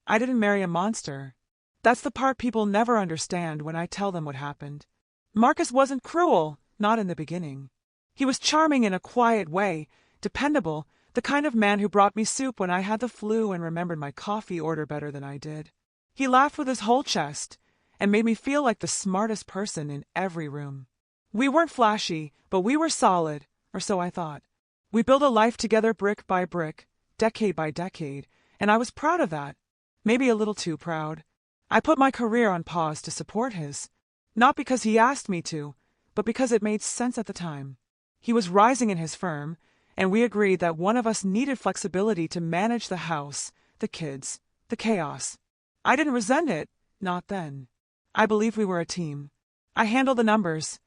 I didn't marry a monster. That's the part people never understand when I tell them what happened. Marcus wasn't cruel, not in the beginning. He was charming in a quiet way, dependable, the kind of man who brought me soup when I had the flu and remembered my coffee order better than I did. He laughed with his whole chest and made me feel like the smartest person in every room. We weren't flashy, but we were solid, or so I thought. We built a life together brick by brick, decade by decade, and I was proud of that. Maybe a little too proud. I put my career on pause to support his. Not because he asked me to, but because it made sense at the time. He was rising in his firm, and we agreed that one of us needed flexibility to manage the house, the kids, the chaos. I didn't resent it, not then. I believed we were a team. I handled the numbers,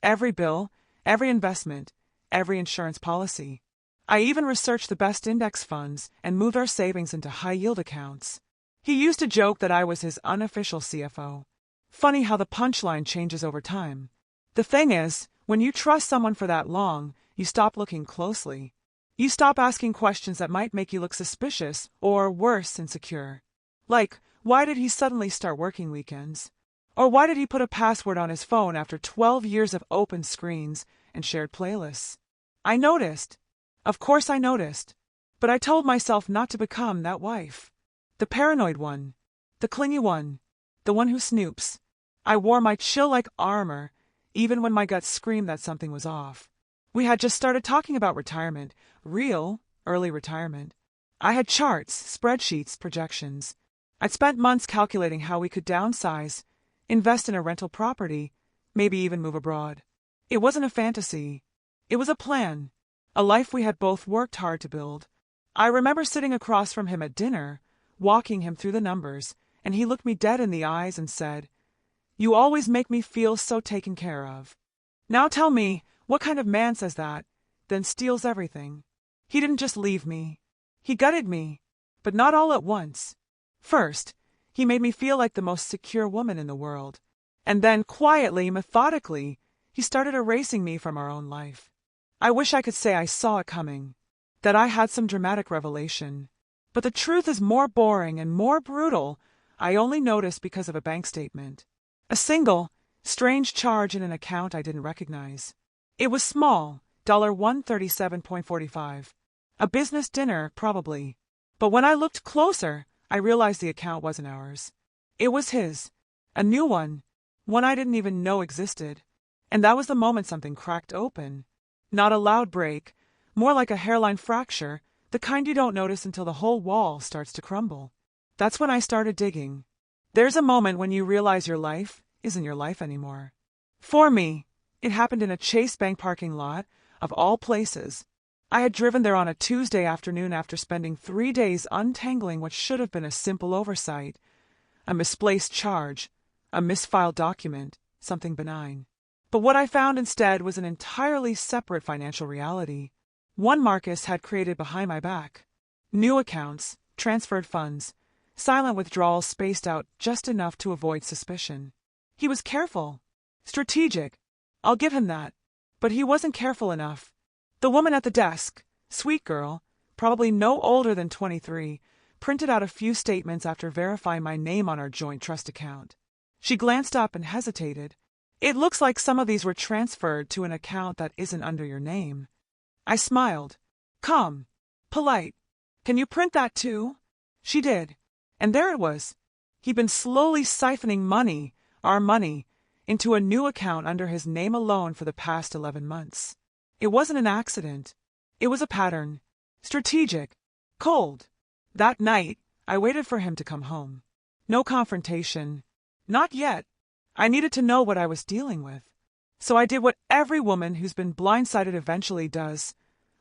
every bill, every investment, every insurance policy. I even researched the best index funds and moved our savings into high-yield accounts. He used to joke that I was his unofficial CFO. Funny how the punchline changes over time. The thing is, when you trust someone for that long, you stop looking closely. You stop asking questions that might make you look suspicious or, worse, insecure. Like, why did he suddenly start working weekends? Or why did he put a password on his phone after 12 years of open screens and shared playlists? I noticed. Of course I noticed. But I told myself not to become that wife. The paranoid one. The clingy one. The one who snoops. I wore my chill-like armor, even when my gut screamed that something was off. We had just started talking about retirement, real, early retirement. I had charts, spreadsheets, projections. I'd spent months calculating how we could downsize, invest in a rental property, maybe even move abroad. It wasn't a fantasy. It was a plan, a life we had both worked hard to build. I remember sitting across from him at dinner, walking him through the numbers, and he looked me dead in the eyes and said, "You always make me feel so taken care of." Now tell me, what kind of man says that, then steals everything? He didn't just leave me. He gutted me, but not all at once. First, he made me feel like the most secure woman in the world. And then, quietly, methodically, he started erasing me from our own life. I wish I could say I saw it coming, that I had some dramatic revelation. But the truth is more boring and more brutal. I only noticed because of a bank statement. A single, strange charge in an account I didn't recognize. It was small, $137.45. A business dinner, probably. But when I looked closer, I realized the account wasn't ours. It was his. A new one I didn't even know existed. And that was the moment something cracked open. Not a loud break, more like a hairline fracture, the kind you don't notice until the whole wall starts to crumble. That's when I started digging. There's a moment when you realize your life isn't your life anymore. For me, it happened in a Chase Bank parking lot, of all places. I had driven there on a Tuesday afternoon after spending 3 days untangling what should have been a simple oversight, a misplaced charge, a misfiled document, something benign. But what I found instead was an entirely separate financial reality. One Marcus had created behind my back. New accounts, transferred funds, silent withdrawals spaced out just enough to avoid suspicion. He was careful, strategic. I'll give him that. But he wasn't careful enough. The woman at the desk, sweet girl, probably no older than 23, printed out a few statements after verifying my name on our joint trust account. She glanced up and hesitated. "It looks like some of these were transferred to an account that isn't under your name." I smiled. Calm. Polite. "Can you print that too?" She did. And there it was. He'd been slowly siphoning money, our money, into a new account under his name alone for the past 11 months. It wasn't an accident. It was a pattern. Strategic. Cold. That night, I waited for him to come home. No confrontation. Not yet. I needed to know what I was dealing with. So I did what every woman who's been blindsided eventually does.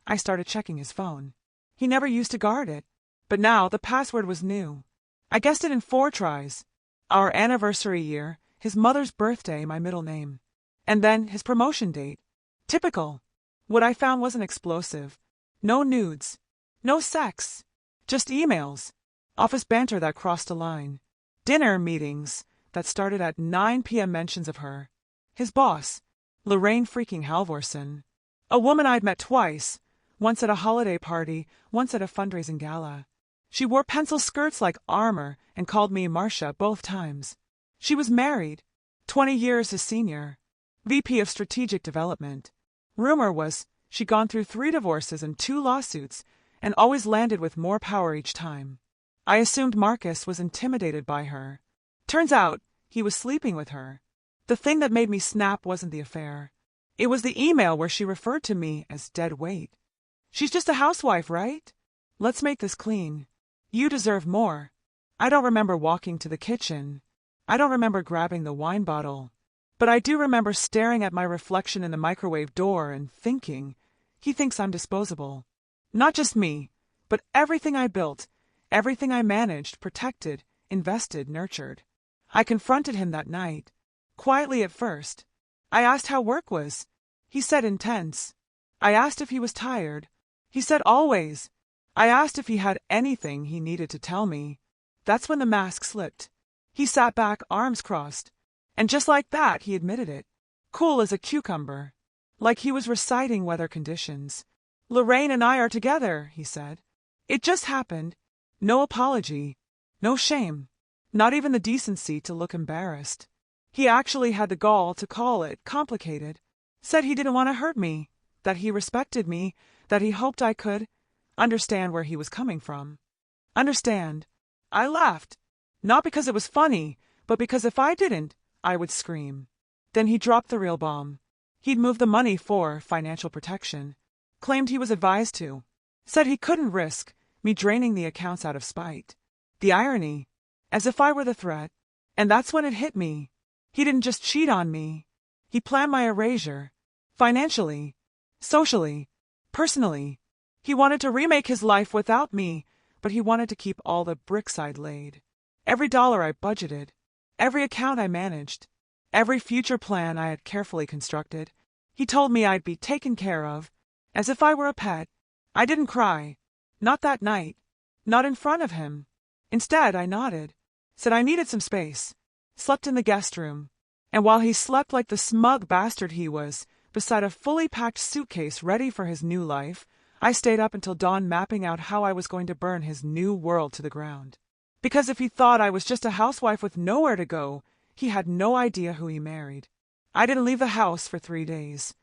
I started checking his phone. He never used to guard it. But now the password was new. I guessed it in 4 tries. Our anniversary year, his mother's birthday, my middle name. And then his promotion date. Typical. What I found wasn't explosive. No nudes. No sex. Just emails. Office banter that crossed a line. Dinner meetings that started at 9 p.m. mentions of her. His boss, Lorraine freaking Halvorsen. A woman I'd met twice, once at a holiday party, once at a fundraising gala. She wore pencil skirts like armor and called me Marcia both times. She was married, 20 years his senior, VP of Strategic Development. Rumor was she'd gone through 3 divorces and 2 lawsuits and always landed with more power each time. I assumed Marcus was intimidated by her. Turns out he was sleeping with her. The thing that made me snap wasn't the affair. It was the email where she referred to me as dead weight. She's just a housewife, right? Let's make this clean. You deserve more. I don't remember walking to the kitchen. I don't remember grabbing the wine bottle. But I do remember staring at my reflection in the microwave door and thinking, he thinks I'm disposable. Not just me, but everything I built, everything I managed, protected, invested, nurtured. I confronted him that night, quietly at first. I asked how work was. He said intense. I asked if he was tired. He said always. I asked if he had anything he needed to tell me. That's when the mask slipped. He sat back, arms crossed. And just like that, he admitted it. Cool as a cucumber. Like he was reciting weather conditions. Lorraine and I are together, he said. It just happened. No apology. No shame. Not even the decency to look embarrassed. He actually had the gall to call it complicated. Said he didn't want to hurt me. That he respected me. That he hoped I could understand where he was coming from. Understand. I laughed. Not because it was funny, but because if I didn't, I would scream. Then he dropped the real bomb. He'd moved the money for financial protection. Claimed he was advised to. Said he couldn't risk me draining the accounts out of spite. The irony. As if I were the threat. And that's when it hit me. He didn't just cheat on me. He planned my erasure. Financially. Socially. Personally. He wanted to remake his life without me, but he wanted to keep all the bricks I'd laid. Every dollar I budgeted. Every account I managed. Every future plan I had carefully constructed. He told me I'd be taken care of, as if I were a pet. I didn't cry. Not that night. Not in front of him. Instead, I nodded. Said I needed some space. Slept in the guest room. And while he slept like the smug bastard he was, beside a fully packed suitcase ready for his new life, I stayed up until dawn mapping out how I was going to burn his new world to the ground. Because if he thought I was just a housewife with nowhere to go, he had no idea who he married. I didn't leave the house for 3 days.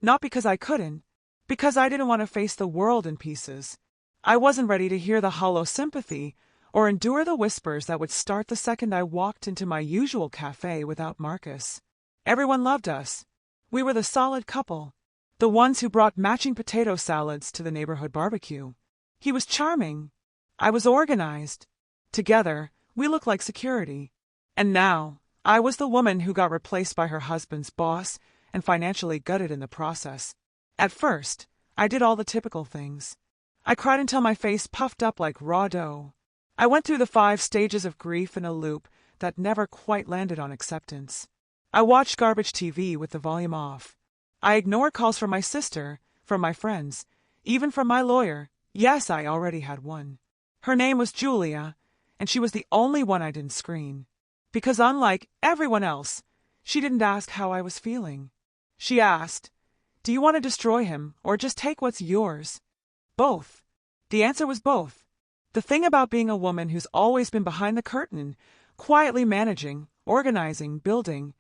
Not because I couldn't, because I didn't want to face the world in pieces. I wasn't ready to hear the hollow sympathy or endure the whispers that would start the second I walked into my usual cafe without Marcus. Everyone loved us. We were the solid couple. The ones who brought matching potato salads to the neighborhood barbecue. He was charming. I was organized. Together, we looked like security. And now, I was the woman who got replaced by her husband's boss and financially gutted in the process. At first, I did all the typical things. I cried until my face puffed up like raw dough. I went through the 5 stages of grief in a loop that never quite landed on acceptance. I watched garbage TV with the volume off. I ignored calls from my sister, from my friends, even from my lawyer. Yes, I already had one. Her name was Julia, and she was the only one I didn't screen. Because unlike everyone else, she didn't ask how I was feeling. She asked, "Do you want to destroy him, or just take what's yours?" Both. The answer was both. The thing about being a woman who's always been behind the curtain, quietly managing, organizing, building,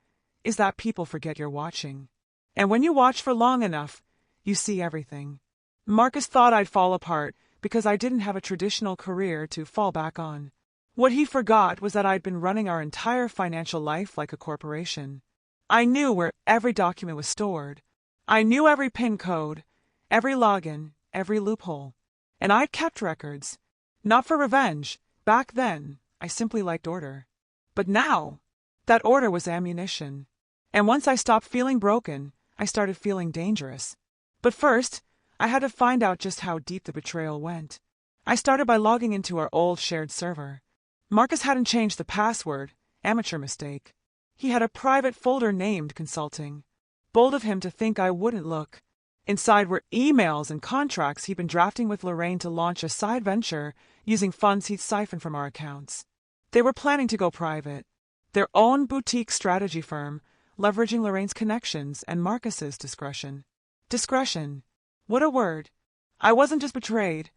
is that people forget you're watching. And when you watch for long enough, you see everything. Marcus thought I'd fall apart because I didn't have a traditional career to fall back on. What he forgot was that I'd been running our entire financial life like a corporation. I knew where every document was stored. I knew every PIN code, every login, every loophole. And I kept records. Not for revenge. Back then, I simply liked order. But now, that order was ammunition. And once I stopped feeling broken, I started feeling dangerous. But first, I had to find out just how deep the betrayal went. I started by logging into our old shared server. Marcus hadn't changed the password, amateur mistake. He had a private folder named Consulting. Bold of him to think I wouldn't look. Inside were emails and contracts he'd been drafting with Lorraine to launch a side venture using funds he'd siphoned from our accounts. They were planning to go private. Their own boutique strategy firm, leveraging Lorraine's connections and Marcus's discretion. Discretion. What a word. I wasn't just betrayed.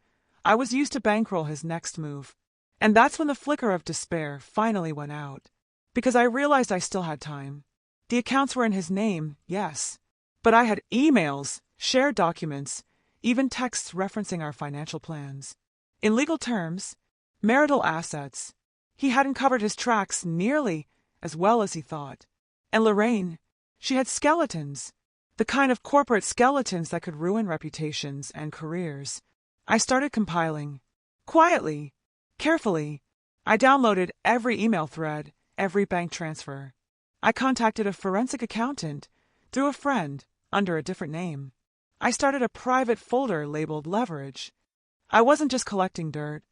I was used to bankroll his next move. And that's when the flicker of despair finally went out. Because I realized I still had time. The accounts were in his name, yes. But I had emails, shared documents, even texts referencing our financial plans. In legal terms, marital assets. He hadn't covered his tracks nearly as well as he thought. And Lorraine, she had skeletons. The kind of corporate skeletons that could ruin reputations and careers. I started compiling. Quietly. Carefully. I downloaded every email thread, every bank transfer. I contacted a forensic accountant through a friend under a different name. I started a private folder labeled Leverage. I wasn't just collecting dirt.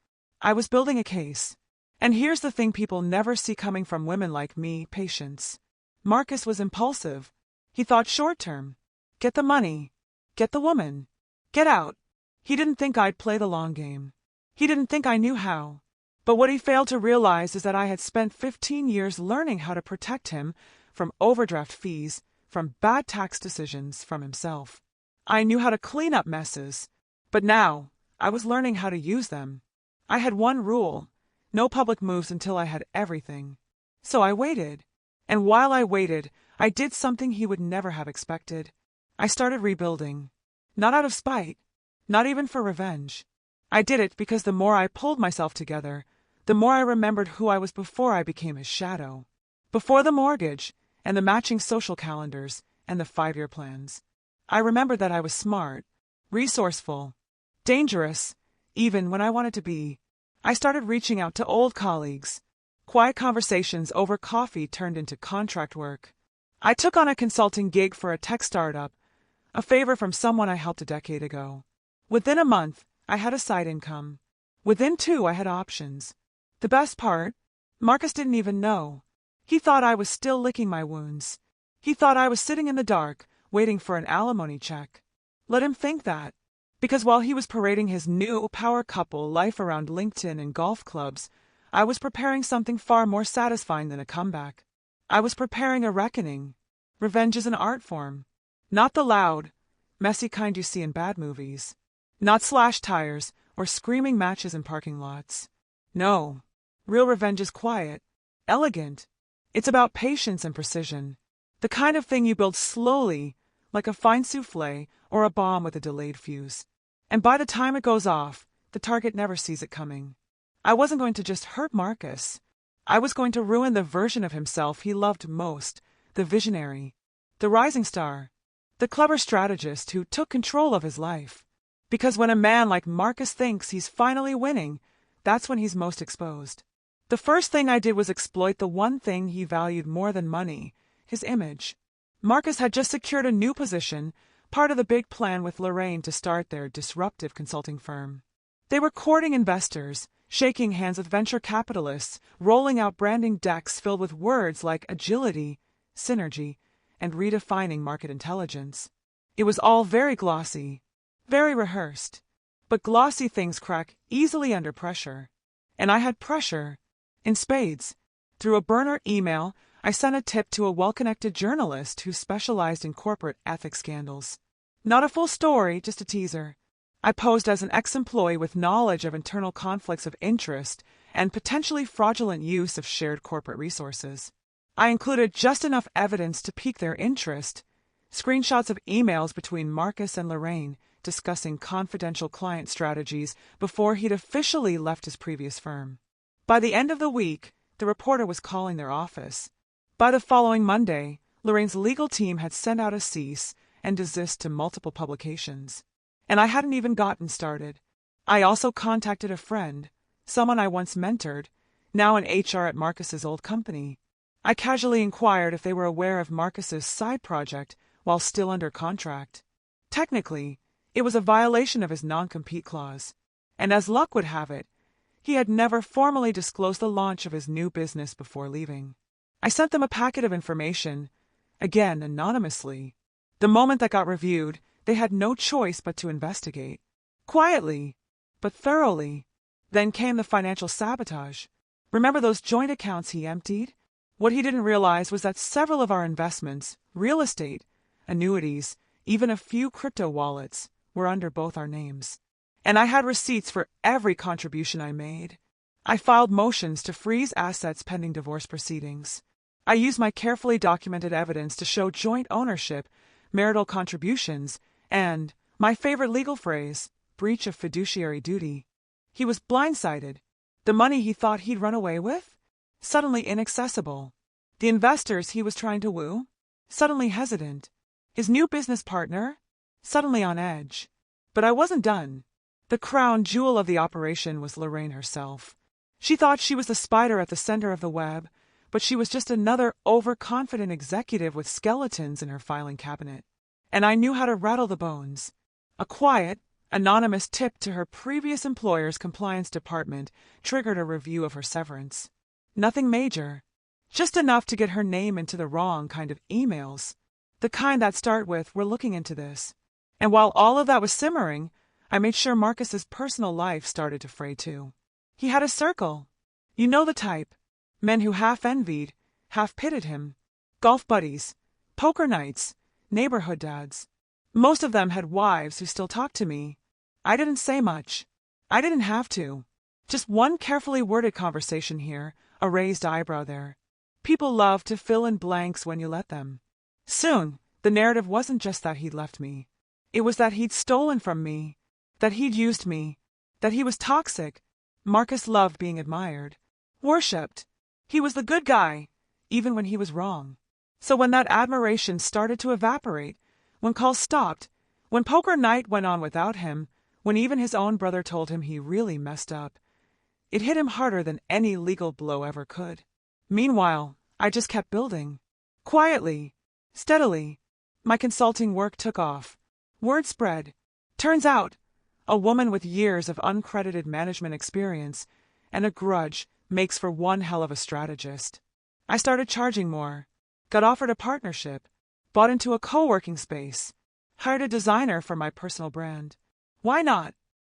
I was building a case. And here's the thing people never see coming from women like me, patience. Marcus was impulsive. He thought short-term. Get the money. Get the woman. Get out. He didn't think I'd play the long game. He didn't think I knew how. But what he failed to realize is that I had spent 15 years learning how to protect him from overdraft fees, from bad tax decisions, from himself. I knew how to clean up messes. But now, I was learning how to use them. I had one rule: no public moves until I had everything. So I waited. And while I waited, I did something he would never have expected. I started rebuilding. Not out of spite. Not even for revenge. I did it because the more I pulled myself together, the more I remembered who I was before I became his shadow. Before the mortgage, and the matching social calendars, and the 5-year plans. I remembered that I was smart, resourceful, dangerous, even when I wanted to be. I started reaching out to old colleagues. Quiet conversations over coffee turned into contract work. I took on a consulting gig for a tech startup, a favor from someone I helped a decade ago. Within a month, I had a side income. Within 2, I had options. The best part? Marcus didn't even know. He thought I was still licking my wounds. He thought I was sitting in the dark, waiting for an alimony check. Let him think that. Because while he was parading his new power couple life around LinkedIn and golf clubs, I was preparing something far more satisfying than a comeback. I was preparing a reckoning. Revenge is an art form. Not the loud, messy kind you see in bad movies. Not slash tires or screaming matches in parking lots. No. Real revenge is quiet, elegant. It's about patience and precision. The kind of thing you build slowly, like a fine souffle or a bomb with a delayed fuse. And by the time it goes off, the target never sees it coming. I wasn't going to just hurt Marcus. I was going to ruin the version of himself he loved most, the visionary, the rising star, the clever strategist who took control of his life. Because when a man like Marcus thinks he's finally winning, that's when he's most exposed. The first thing I did was exploit the one thing he valued more than money, his image. Marcus had just secured a new position, part of the big plan with Lorraine to start their disruptive consulting firm. They were courting investors, shaking hands with venture capitalists, rolling out branding decks filled with words like agility, synergy, and redefining market intelligence. It was all very glossy, very rehearsed. But glossy things crack easily under pressure. And I had pressure, in spades. Through a burner email, I sent a tip to a well-connected journalist who specialized in corporate ethics scandals. Not a full story, just a teaser. I posed as an ex-employee with knowledge of internal conflicts of interest and potentially fraudulent use of shared corporate resources. I included just enough evidence to pique their interest, screenshots of emails between Marcus and Lorraine discussing confidential client strategies before he'd officially left his previous firm. By the end of the week, the reporter was calling their office. By the following Monday, Lorraine's legal team had sent out a cease and desist to multiple publications. And I hadn't even gotten started. I also contacted a friend, someone I once mentored, now in HR at Marcus's old company. I casually inquired if they were aware of Marcus's side project while still under contract. Technically, it was a violation of his non-compete clause, and as luck would have it, he had never formally disclosed the launch of his new business before leaving. I sent them a packet of information, again anonymously. The moment that got reviewed, they had no choice but to investigate. Quietly, but thoroughly. Then came the financial sabotage. Remember those joint accounts he emptied? What he didn't realize was that several of our investments, real estate, annuities, even a few crypto wallets, were under both our names. And I had receipts for every contribution I made. I filed motions to freeze assets pending divorce proceedings. I used my carefully documented evidence to show joint ownership, marital contributions, and, my favorite legal phrase, breach of fiduciary duty. He was blindsided. The money he thought he'd run away with? Suddenly inaccessible. The investors he was trying to woo? Suddenly hesitant. His new business partner? Suddenly on edge. But I wasn't done. The crown jewel of the operation was Lorraine herself. She thought she was the spider at the center of the web, but she was just another overconfident executive with skeletons in her filing cabinet. And I knew how to rattle the bones. A quiet, anonymous tip to her previous employer's compliance department triggered a review of her severance. Nothing major. Just enough to get her name into the wrong kind of emails. The kind that start with, "We're looking into this." And while all of that was simmering, I made sure Marcus's personal life started to fray too. He had a circle. You know the type. Men who half envied, half pitied him. Golf buddies, poker nights, neighborhood dads. Most of them had wives who still talked to me. I didn't say much. I didn't have to. Just one carefully worded conversation here, a raised eyebrow there. People love to fill in blanks when you let them. Soon, the narrative wasn't just that he'd left me. It was that he'd stolen from me, that he'd used me, that he was toxic. Marcus loved being admired, worshipped. He was the good guy, even when he was wrong. So when that admiration started to evaporate, when calls stopped, when poker night went on without him, when even his own brother told him he really messed up, it hit him harder than any legal blow ever could. Meanwhile, I just kept building. Quietly, steadily. My consulting work took off. Word spread. Turns out, a woman with years of uncredited management experience and a grudge makes for one hell of a strategist. I started charging more, got offered a partnership, bought into a co-working space, hired a designer for my personal brand. Why not?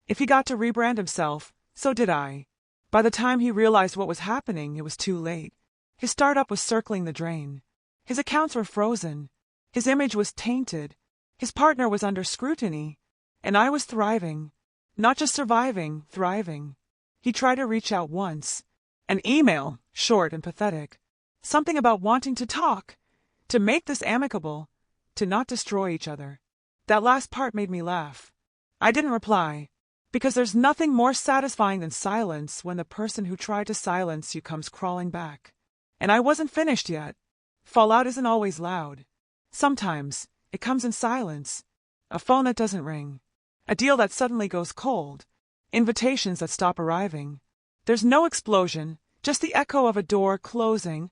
If he got to rebrand himself, so did I. By the time he realized what was happening, it was too late. His startup was circling the drain. His accounts were frozen. His image was tainted. His partner was under scrutiny. And I was thriving. Not just surviving, thriving. He tried to reach out once. An email, short and pathetic. Something about wanting to talk, to make this amicable, to not destroy each other. That last part made me laugh. I didn't reply, because there's nothing more satisfying than silence when the person who tried to silence you comes crawling back. And I wasn't finished yet. Fallout isn't always loud. Sometimes it comes in silence. A phone that doesn't ring. A deal that suddenly goes cold. Invitations that stop arriving. There's no explosion, just the echo of a door closing,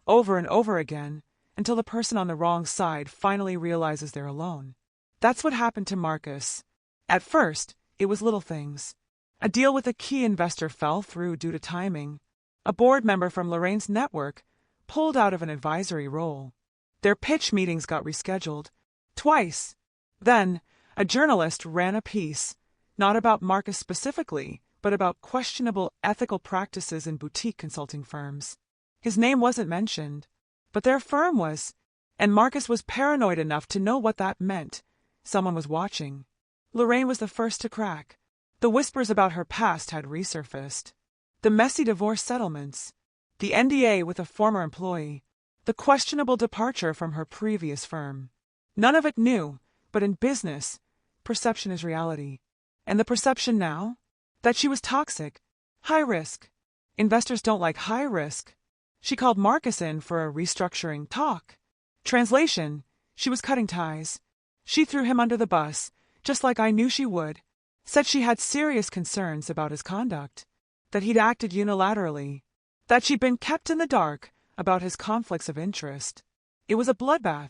over and over again, until the person on the wrong side finally realizes they're alone. That's what happened to Marcus. At first, it was little things. A deal with a key investor fell through due to timing. A board member from Lorraine's network pulled out of an advisory role. Their pitch meetings got rescheduled. Twice. Then, a journalist ran a piece, not about Marcus specifically, but about questionable ethical practices in boutique consulting firms. His name wasn't mentioned, but their firm was, and Marcus was paranoid enough to know what that meant. Someone was watching. Lorraine was the first to crack. The whispers about her past had resurfaced. The messy divorce settlements, the NDA with a former employee, the questionable departure from her previous firm. None of it new, but in business, perception is reality. And the perception now? That she was toxic, high risk. Investors don't like high risk. She called Marcus in for a restructuring talk. Translation, she was cutting ties. She threw him under the bus, just like I knew she would. Said she had serious concerns about his conduct. That he'd acted unilaterally. That she'd been kept in the dark about his conflicts of interest. It was a bloodbath,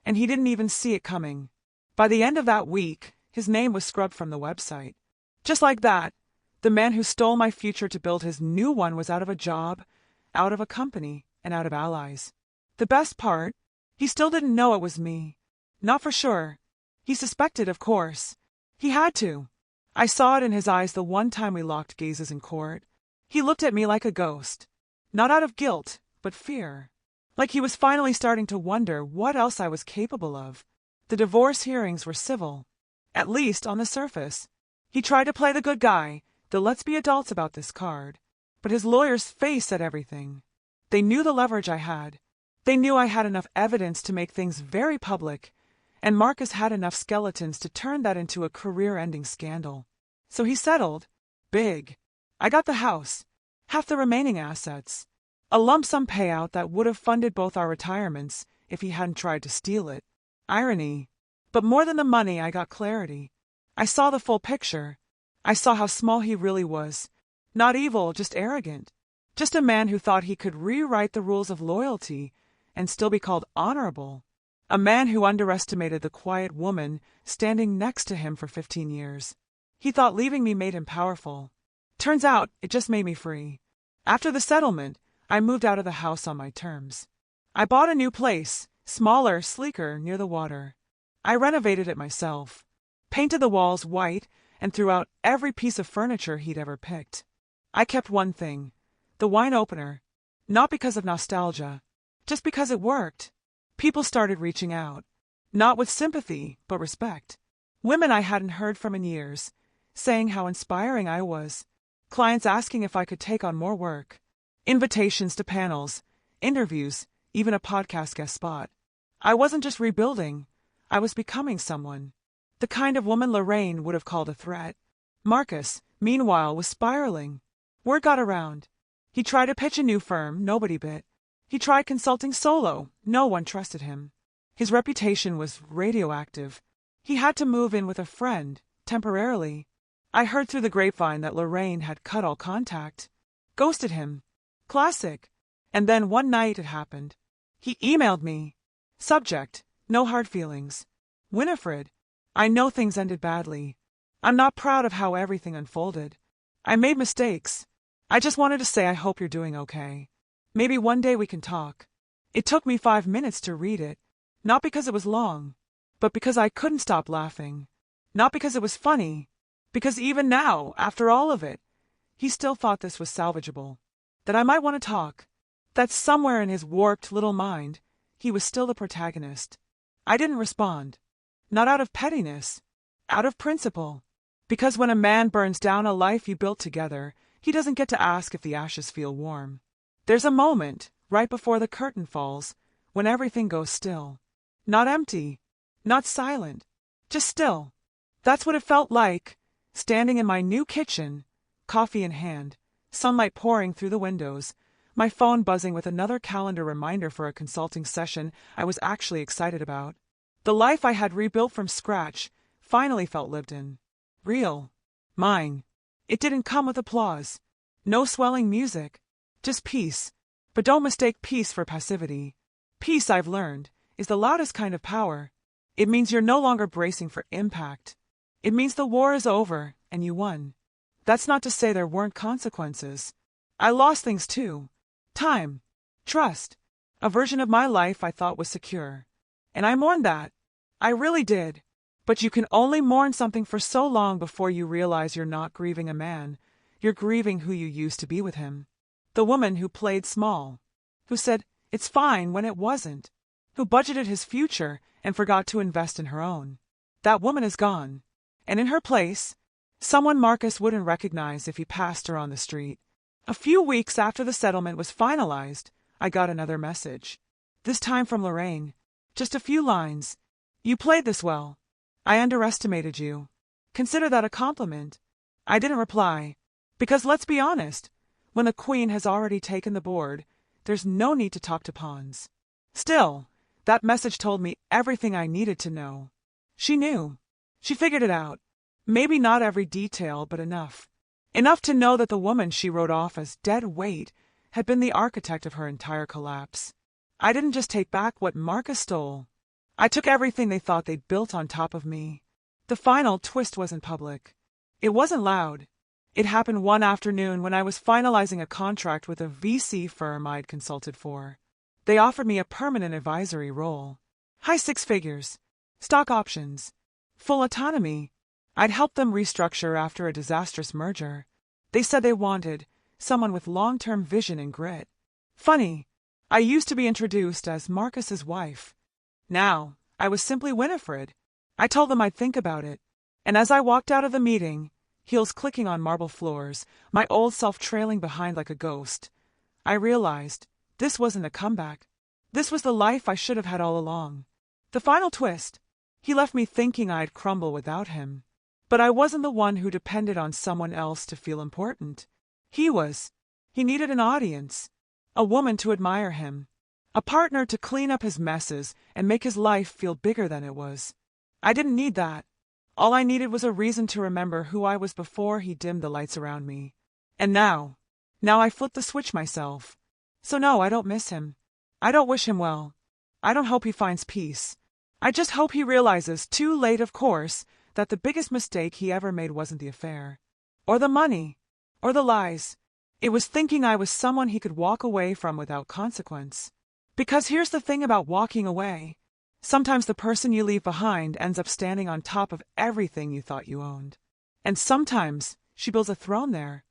and he didn't even see it coming. By the end of that week, his name was scrubbed from the website. Just like that, the man who stole my future to build his new one was out of a job, out of a company, and out of allies. The best part, he still didn't know it was me. Not for sure. He suspected, of course. He had to. I saw it in his eyes the one time we locked gazes in court. He looked at me like a ghost. Not out of guilt, but fear. Like he was finally starting to wonder what else I was capable of. The divorce hearings were civil. At least on the surface. He tried to play the good guy, the let's be adults about this card. But his lawyer's face said everything. They knew the leverage I had. They knew I had enough evidence to make things very public, and Marcus had enough skeletons to turn that into a career-ending scandal. So he settled. Big. I got the house, half the remaining assets, a lump sum payout that would have funded both our retirements if he hadn't tried to steal it. Irony. But more than the money, I got clarity. I saw the full picture. I saw how small he really was. Not evil, just arrogant. Just a man who thought he could rewrite the rules of loyalty and still be called honorable. A man who underestimated the quiet woman standing next to him for 15 years. He thought leaving me made him powerful. Turns out, it just made me free. After the settlement, I moved out of the house on my terms. I bought a new place, smaller, sleeker, near the water. I renovated it myself, painted the walls white, and threw out every piece of furniture he'd ever picked. I kept one thing, the wine opener, not because of nostalgia, just because it worked. People started reaching out, not with sympathy, but respect. Women I hadn't heard from in years, saying how inspiring I was. Clients asking if I could take on more work. Invitations to panels, interviews, even a podcast guest spot. I wasn't just rebuilding, I was becoming someone. The kind of woman Lorraine would have called a threat. Marcus, meanwhile, was spiraling. Word got around. He tried to pitch a new firm, nobody bit. He tried consulting solo, no one trusted him. His reputation was radioactive. He had to move in with a friend, temporarily. I heard through the grapevine that Lorraine had cut all contact. Ghosted him. Classic. And then one night it happened. He emailed me. Subject, no hard feelings. Winifred, I know things ended badly. I'm not proud of how everything unfolded. I made mistakes. I just wanted to say I hope you're doing okay. Maybe one day we can talk. It took me 5 minutes to read it, not because it was long, but because I couldn't stop laughing. Not because it was funny, because even now, after all of it, he still thought this was salvageable. That I might want to talk. That somewhere in his warped little mind, he was still the protagonist. I didn't respond. Not out of pettiness. Out of principle. Because when a man burns down a life you built together, he doesn't get to ask if the ashes feel warm. There's a moment, right before the curtain falls, when everything goes still. Not empty. Not silent. Just still. That's what it felt like, standing in my new kitchen, coffee in hand, sunlight pouring through the windows, my phone buzzing with another calendar reminder for a consulting session I was actually excited about. The life I had rebuilt from scratch finally felt lived in. Real. Mine. It didn't come with applause. No swelling music. Just peace. But don't mistake peace for passivity. Peace, I've learned, is the loudest kind of power. It means you're no longer bracing for impact. It means the war is over, and you won. That's not to say there weren't consequences. I lost things too. Time. Trust. A version of my life I thought was secure. And I mourned that. I really did. But you can only mourn something for so long before you realize you're not grieving a man. You're grieving who you used to be with him. The woman who played small. Who said, it's fine when it wasn't. Who budgeted his future and forgot to invest in her own. That woman is gone. And in her place, someone Marcus wouldn't recognize if he passed her on the street. A few weeks after the settlement was finalized, I got another message. This time from Lorraine. Just a few lines. You played this well. I underestimated you. Consider that a compliment. I didn't reply. Because let's be honest, when the queen has already taken the board, there's no need to talk to pawns. Still, that message told me everything I needed to know. She knew. She figured it out. Maybe not every detail, but enough. Enough to know that the woman she wrote off as dead weight had been the architect of her entire collapse. I didn't just take back what Marcus stole. I took everything they thought they'd built on top of me. The final twist wasn't public. It wasn't loud. It happened one afternoon when I was finalizing a contract with a VC firm I'd consulted for. They offered me a permanent advisory role. High 6 figures. Stock options. Full autonomy. I'd helped them restructure after a disastrous merger. They said they wanted someone with long-term vision and grit. Funny, I used to be introduced as Marcus's wife. Now, I was simply Winifred. I told them I'd think about it. And as I walked out of the meeting, heels clicking on marble floors, my old self trailing behind like a ghost. I realized this wasn't a comeback. This was the life I should have had all along. The final twist. He left me thinking I'd crumble without him. But I wasn't the one who depended on someone else to feel important. He was. He needed an audience. A woman to admire him. A partner to clean up his messes and make his life feel bigger than it was. I didn't need that. All I needed was a reason to remember who I was before he dimmed the lights around me. And now I flipped the switch myself. So no, I don't miss him. I don't wish him well. I don't hope he finds peace. I just hope he realizes, too late of course, that the biggest mistake he ever made wasn't the affair. Or the money. Or the lies. It was thinking I was someone he could walk away from without consequence. Because here's the thing about walking away. Sometimes the person you leave behind ends up standing on top of everything you thought you owned. And sometimes she builds a throne there.